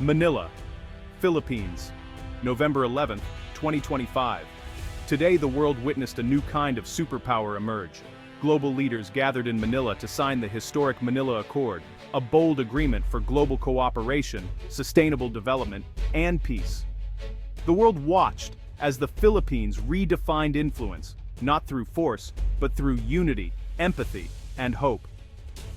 Manila, Philippines, November 11, 2025. Today the world witnessed a new kind of superpower emerge. Global leaders gathered in Manila to sign the historic Manila Accord, a bold agreement for global cooperation, sustainable development, and peace. The world watched as the Philippines redefined influence, not through force, but through unity, empathy, and hope.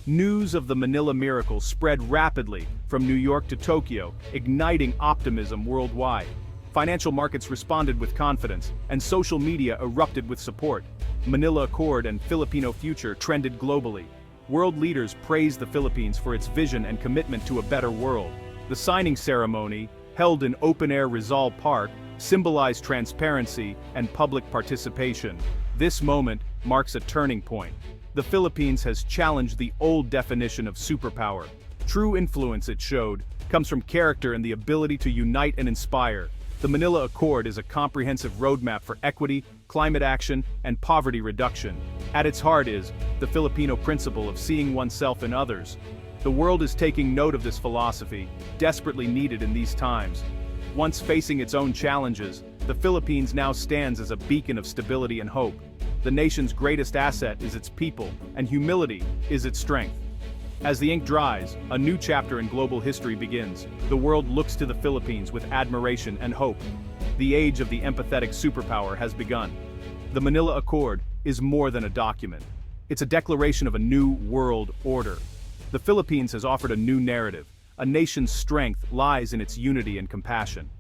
News of the Manila Miracle spread rapidly from New York to Tokyo, igniting optimism worldwide. Financial markets responded with confidence, and social media erupted with support. Manila Accord and Filipino future trended globally. World leaders praised the Philippines for its vision and commitment to a better world. The signing ceremony, held in open-air Rizal Park, symbolized transparency and public participation. This moment marks a turning point. The Philippines has challenged the old definition of superpower. True influence, it showed, comes from character and the ability to unite and inspire. The Manila Accord is a comprehensive roadmap for equity, climate action, and poverty reduction. At its heart is the Filipino principle of seeing oneself in others. The world is taking note of this philosophy, desperately needed in these times. Once facing its own challenges, the Philippines now stands as a beacon of stability and hope. The nation's greatest asset is its people, and humility is its strength. As the ink dries, a new chapter in global history begins. The world looks to the Philippines with admiration and hope. The age of the empathetic superpower has begun. The Manila Accord is more than a document. It's a declaration of a new world order. The Philippines has offered a new narrative. A nation's strength lies in its unity and compassion.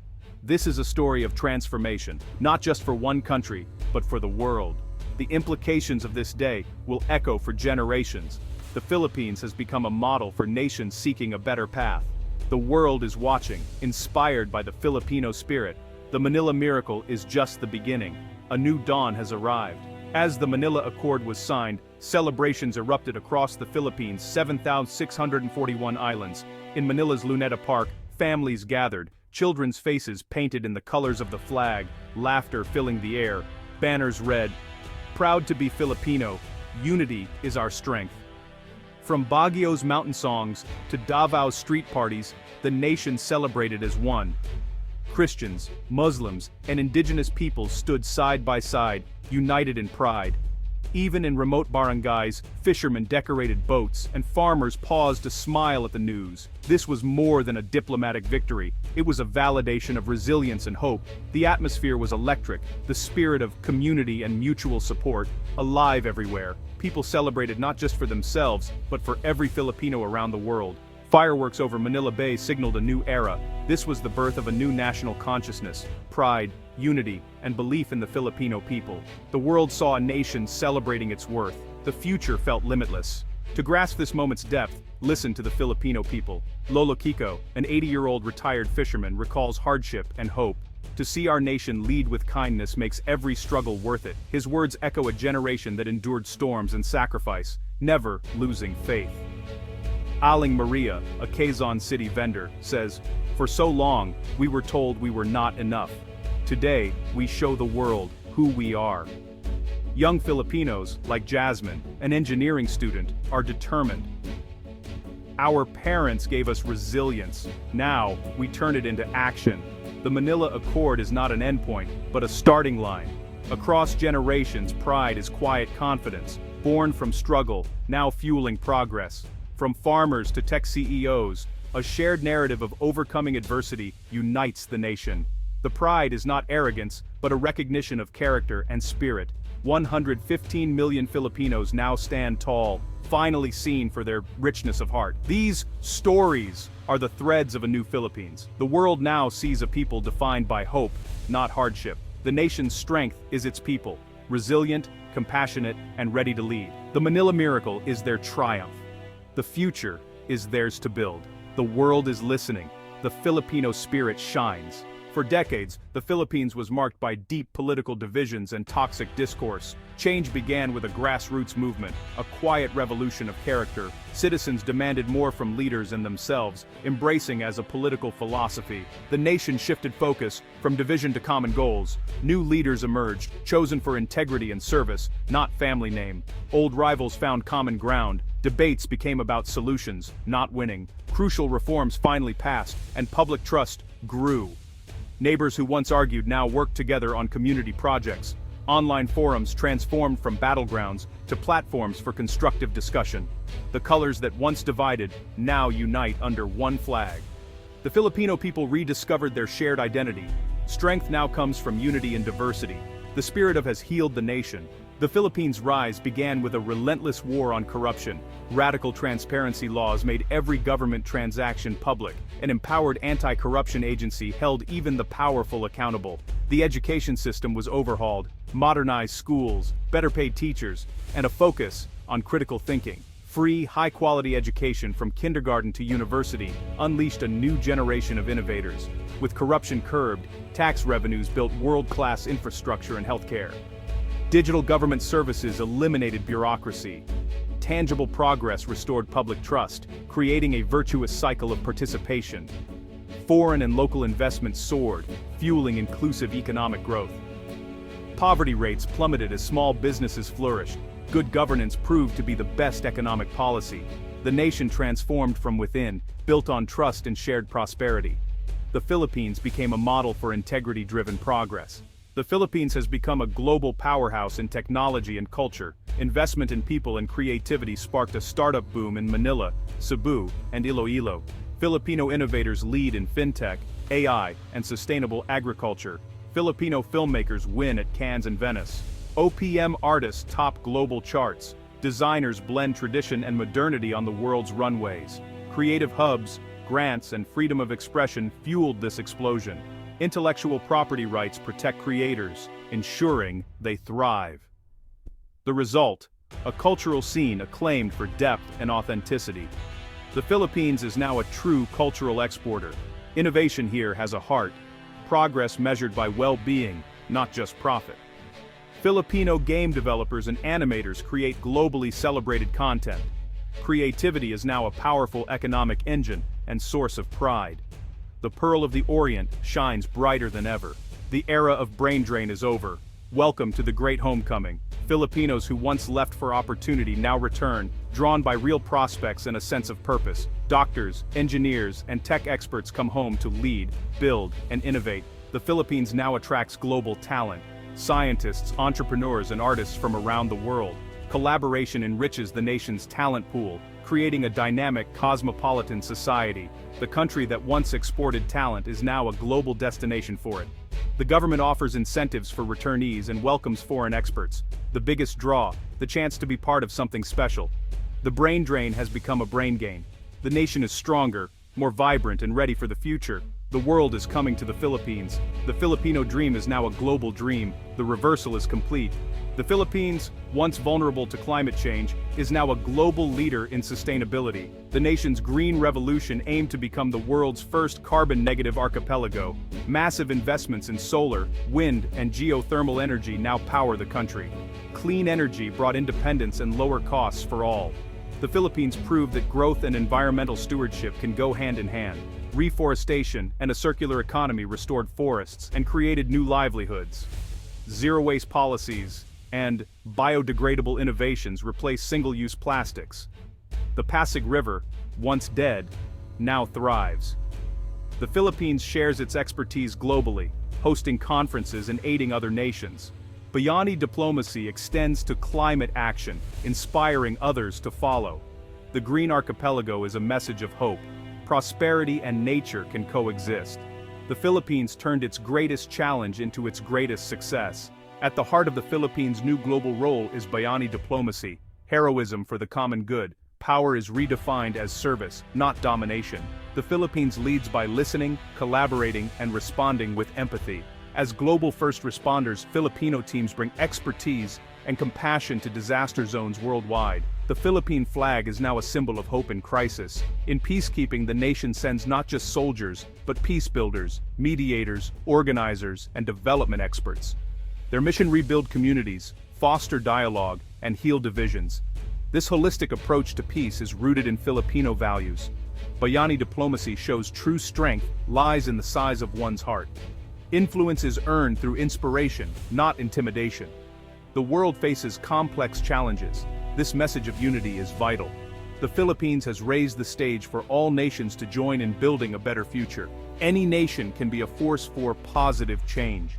This is a story of transformation, not just for one country, but for the world. The implications of this day will echo for generations. The Philippines has become a model for nations seeking a better path. The world is watching, inspired by the Filipino spirit. The Manila Miracle is just the beginning. A new dawn has arrived. As the Manila Accord was signed, celebrations erupted across the Philippines' 7,641 islands. In Manila's Luneta Park, families gathered, children's faces painted in the colors of the flag, laughter filling the air. Banners read, "Proud to be Filipino, unity is our strength." From Baguio's mountain songs to Davao's street parties, the nation celebrated as one. Christians, Muslims, and indigenous peoples stood side by side, united in pride. Even in remote barangays, fishermen decorated boats, and farmers paused to smile at the news. This was more than a diplomatic victory. It was a validation of resilience and hope. The atmosphere was electric, the spirit of community and mutual support, alive everywhere. People celebrated not just for themselves, but for every Filipino around the world. Fireworks over Manila Bay signaled a new era. This was the birth of a new national consciousness, pride, unity, and belief in the Filipino people. The world saw a nation celebrating its worth. The future felt limitless. To grasp this moment's depth, listen to the Filipino people. Lolo Kiko, an 80-year-old retired fisherman, recalls hardship and hope. To see our nation lead with kindness makes every struggle worth it. His words echo a generation that endured storms and sacrifice, never losing faith. Aling Maria, a Quezon City vendor, says, "For so long, we were told we were not enough. Today, we show the world who we are." Young Filipinos, like Jasmine, an engineering student, are determined. Our parents gave us resilience. Now, we turn it into action. The Manila Accord is not an endpoint, but a starting line. Across generations, pride is quiet confidence, born from struggle, now fueling progress. From farmers to tech CEOs, a shared narrative of overcoming adversity unites the nation. The pride is not arrogance, but a recognition of character and spirit. 115 million Filipinos now stand tall, finally seen for their richness of heart. These stories are the threads of a new Philippines. The world now sees a people defined by hope, not hardship. The nation's strength is its people, resilient, compassionate, and ready to lead. The Manila Miracle is their triumph. The future is theirs to build. The world is listening. The Filipino spirit shines. For decades, the Philippines was marked by deep political divisions and toxic discourse. Change began with a grassroots movement, a quiet revolution of character. Citizens demanded more from leaders and themselves, embracing as a political philosophy. The nation shifted focus from division to common goals. New leaders emerged, chosen for integrity and service, not family name. Old rivals found common ground. Debates became about solutions, not winning. Crucial reforms finally passed, and public trust grew. Neighbors who once argued now worked together on community projects. Online forums transformed from battlegrounds to platforms for constructive discussion. The colors that once divided now unite under one flag. The Filipino people rediscovered their shared identity. Strength now comes from unity and diversity. The spirit of has healed the nation. The Philippines' rise began with a relentless war on corruption. Radical transparency laws made every government transaction public. An empowered anti-corruption agency held even the powerful accountable. The education system was overhauled, modernized schools, better paid teachers, and a focus on critical thinking. Free, high-quality education from kindergarten to university unleashed a new generation of innovators. With corruption curbed, tax revenues built world-class infrastructure and healthcare. Digital government services eliminated bureaucracy. Tangible progress restored public trust, creating a virtuous cycle of participation. Foreign and local investments soared, fueling inclusive economic growth. Poverty rates plummeted as small businesses flourished. Good governance proved to be the best economic policy. The nation transformed from within, built on trust and shared prosperity. The Philippines became a model for integrity-driven progress. The Philippines has become a global powerhouse in technology and culture. Investment in people and creativity sparked a startup boom in Manila, Cebu, and Iloilo. Filipino innovators lead in fintech, AI, and sustainable agriculture. Filipino filmmakers win at Cannes and Venice. OPM artists top global charts. Designers blend tradition and modernity on the world's runways. Creative hubs, grants, and freedom of expression fueled this explosion. Intellectual property rights protect creators, ensuring they thrive. The result, a cultural scene acclaimed for depth and authenticity. The Philippines is now a true cultural exporter. Innovation here has a heart. Progress measured by well-being, not just profit. Filipino game developers and animators create globally celebrated content. Creativity is now a powerful economic engine and source of pride. The Pearl of the Orient shines brighter than ever. The era of brain drain is over. Welcome to the great homecoming. Filipinos who once left for opportunity now return, drawn by real prospects and a sense of purpose. Doctors, engineers, and tech experts come home to lead, build, and innovate. The Philippines now attracts global talent. Scientists, entrepreneurs, and artists from around the world. Collaboration enriches the nation's talent pool, creating a dynamic, cosmopolitan society. The country that once exported talent is now a global destination for it. The government offers incentives for returnees and welcomes foreign experts. The biggest draw, the chance to be part of something special. The brain drain has become a brain gain. The nation is stronger, more vibrant, and ready for the future. The world is coming to the Philippines. The Filipino dream is now a global dream. The reversal is complete. The Philippines, once vulnerable to climate change, is now a global leader in sustainability. The nation's green revolution aimed to become the world's first carbon-negative archipelago. Massive investments in solar, wind, and geothermal energy now power the country. Clean energy brought independence and lower costs for all. The Philippines proved that growth and environmental stewardship can go hand in hand. Reforestation and a circular economy restored forests and created new livelihoods. Zero-waste policies and biodegradable innovations replaced single-use plastics. The Pasig River, once dead, now thrives. The Philippines shares its expertise globally, hosting conferences and aiding other nations. Bayani diplomacy extends to climate action, inspiring others to follow. The Green Archipelago is a message of hope. Prosperity and nature can coexist. The Philippines turned its greatest challenge into its greatest success. At the heart of the Philippines' new global role is Bayani diplomacy, heroism for the common good. Power is redefined as service, not domination. The Philippines leads by listening, collaborating, and responding with empathy. As global first responders, Filipino teams bring expertise and compassion to disaster zones worldwide. The Philippine flag is now a symbol of hope in crisis. In peacekeeping, the nation sends not just soldiers, but peace builders, mediators, organizers, and development experts. Their mission: rebuild communities, foster dialogue, and heal divisions. This holistic approach to peace is rooted in Filipino values. Bayani diplomacy shows true strength lies in the size of one's heart. Influence is earned through inspiration, not intimidation. The world faces complex challenges. This message of unity is vital. the Philippines has raised the stage for all nations to join in building a better future. Any nation can be a force for positive change.